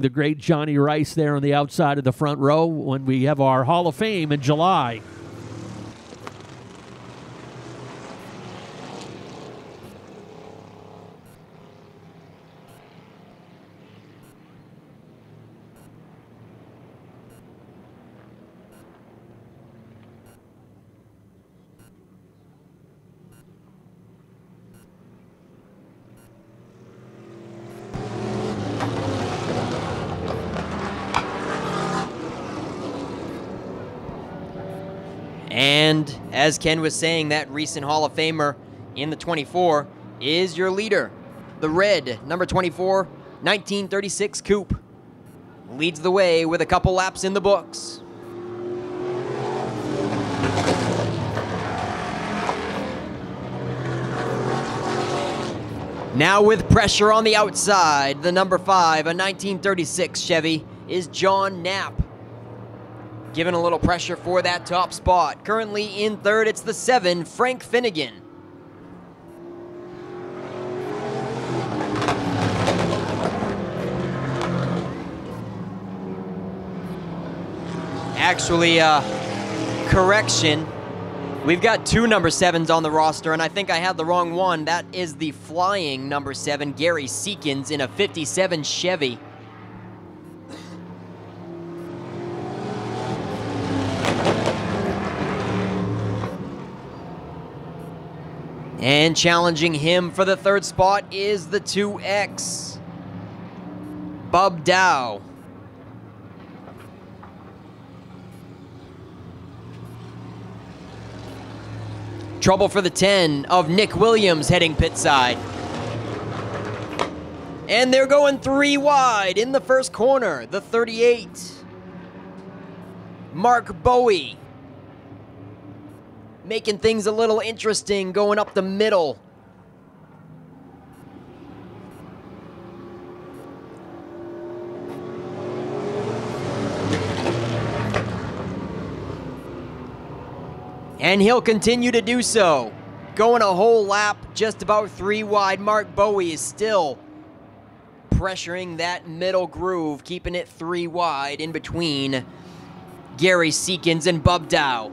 The great Johnny Rice there on the outside of the front row when we have our Hall of Fame in July. And as Ken was saying, that recent Hall of Famer in the 24 is your leader. The red, number 24, 1936 Coupe. Leads the way with a couple laps in the books. Now with pressure on the outside, the number 5, a 1936 Chevy, is John Knapp. Given a little pressure for that top spot. Currently in third, it's the 7, Frank Finnegan. Actually, correction. We've got 2 number 7s on the roster, and I think I had the wrong one. That is the flying number 7, Gary Seekins, in a 57 Chevy. And challenging him for the third spot is the 2X, Bub Dow. Trouble for the 10 of Nick Williams heading pit side. And they're going 3 wide in the first corner, the 38, Mark Bowie. Making things a little interesting going up the middle. And he'll continue to do so. Going a whole lap, just about 3 wide. Mark Bowie is still pressuring that middle groove, keeping it 3 wide in between Gary Seekins and Bub Dow.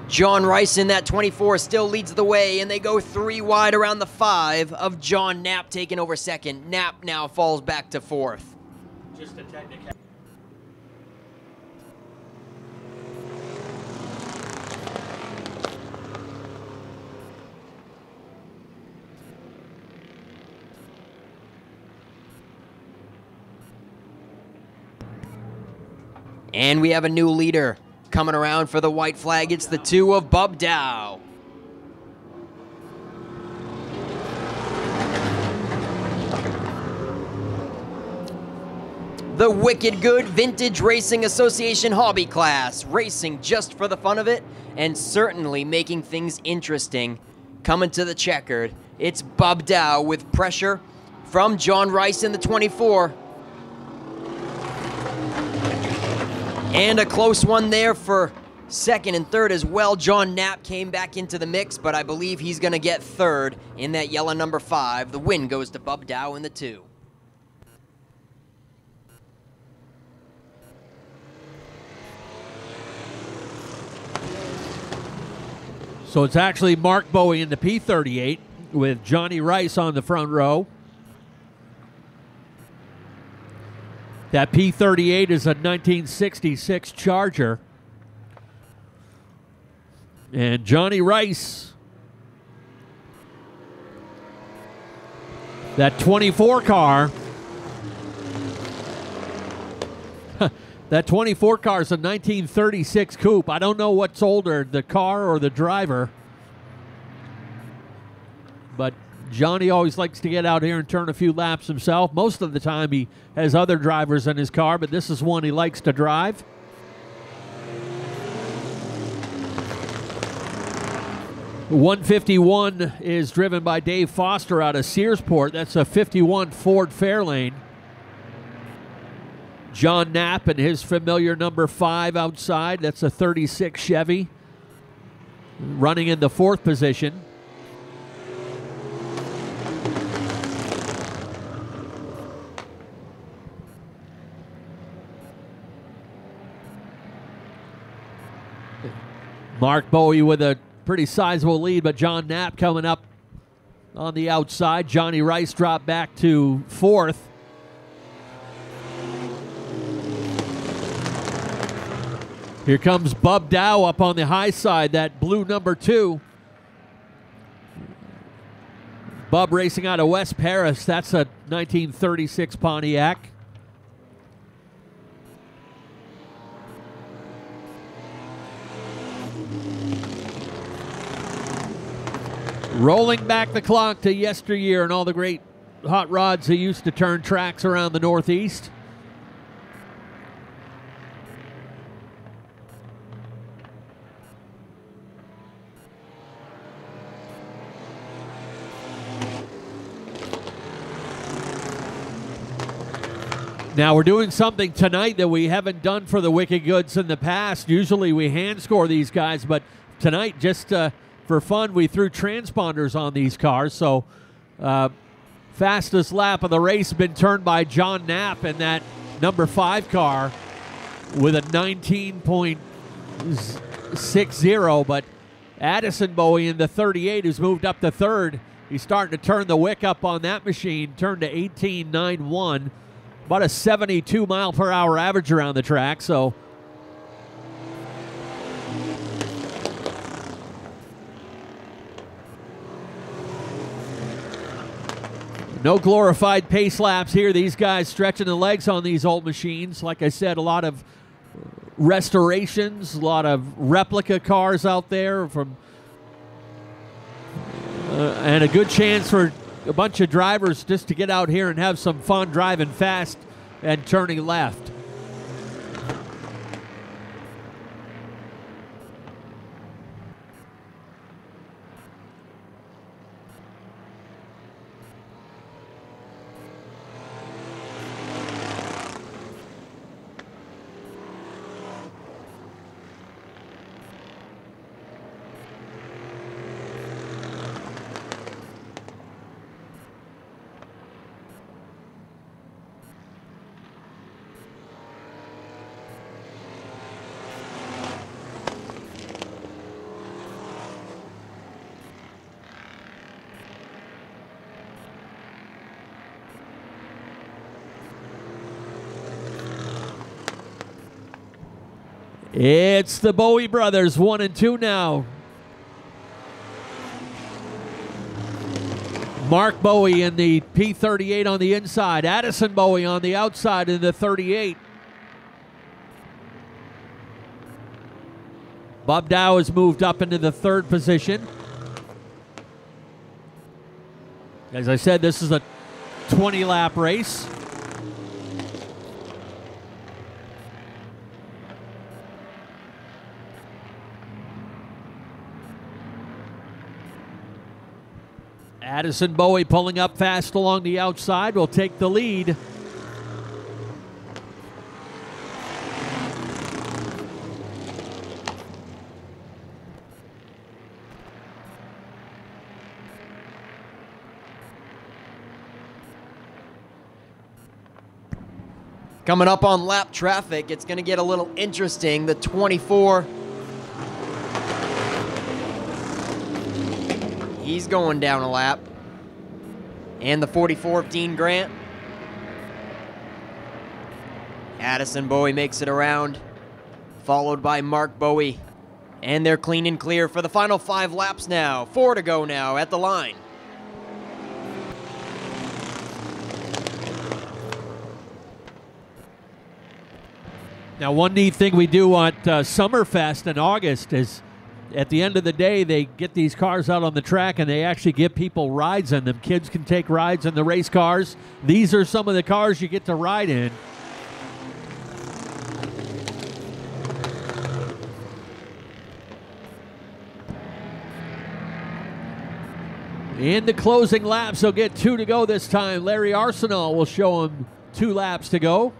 John Rice in that 24 still leads the way, and they go 3 wide around the 5 of John Knapp taking over second. Knapp now falls back to 4th. Just a technical. And we have a new leader. Coming around for the white flag, it's the 2 of Bub Dow. The Wicked Good Vintage Racing Association Hobby Class, racing just for the fun of it, and certainly making things interesting. Coming to the checkered, it's Bub Dow with pressure from John Rice in the 24. And a close one there for second and third as well. John Knapp came back into the mix, but I believe he's going to get third in that yellow number 5. The win goes to Bub Dow in the 2. So it's actually Mark Bowie in the P38 with Johnny Rice on the front row. That P38 is a 1966 Charger. And Johnny Rice, that 24 car, that 24 car is a 1936 Coupe. I don't know what's older, the car or the driver. But Johnny always likes to get out here and turn a few laps himself. Most of the time he has other drivers in his car, but this is one he likes to drive. The 151 is driven by Dave Foster out of Searsport. That's a 51 Ford Fairlane. John Knapp and his familiar number 5 outside. That's a 36 Chevy. running in the 4th position. Mark Bowie with a pretty sizable lead, but John Knapp coming up on the outside. Johnny Rice dropped back to 4th. Here comes Bub Dow up on the high side, that blue number 2. Bub racing out of West Paris. That's a 1936 Pontiac. Rolling back the clock to yesteryear and all the great hot rods that used to turn tracks around the Northeast. Now we're doing something tonight that we haven't done for the Wicked Goods in the past. Usually we hand score these guys, but tonight just for fun, we threw transponders on these cars. So fastest lap of the race been turned by John Knapp in that number 5 car with a 19.60. But Addison Bowie in the 38, who's moved up to 3rd, he's starting to turn the wick up on that machine, turned to 18.91. About a 72 mile per hour average around the track. So no glorified pace laps here. These guys stretching the legs on these old machines. Like I said, a lot of restorations, a lot of replica cars out there from, and a good chance for a bunch of drivers just to get out here and have some fun driving fast and turning left. It's the Bowie brothers, 1 and 2 now. Mark Bowie in the P38 on the inside. Addison Bowie on the outside in the 38. Bub Dow has moved up into the 3rd position. As I said, this is a 20-lap race. Addison Bowie pulling up fast along the outside will take the lead. Coming up on lap traffic, it's going to get a little interesting. The 24, he's going down a lap. And the 44 of Dean Grant. Addison Bowie makes it around, followed by Mark Bowie. And they're clean and clear for the final 5 laps now. 4 to go now at the line. Now, one neat thing we do at Summerfest in August is at the end of the day, they get these cars out on the track and they actually give people rides in them. Kids can take rides in the race cars. These are some of the cars you get to ride in. In the closing laps, they'll get 2 to go this time. Larry Arsenal will show them 2 laps to go.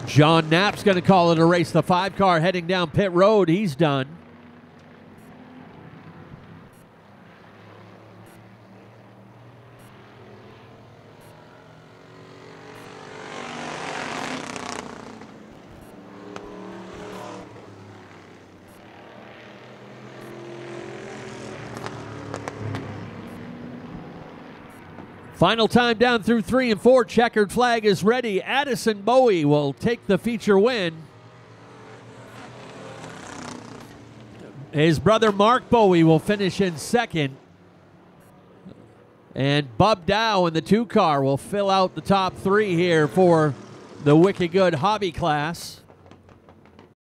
John Knapp's going to call it a race. The 5 car heading down pit road. He's done. Final time down through 3 and 4. Checkered flag is ready. Addison Bowie will take the feature win. His brother Mark Bowie will finish in second. And Bub Dow in the 2 car will fill out the top 3 here for the Wicked Good Hobby class.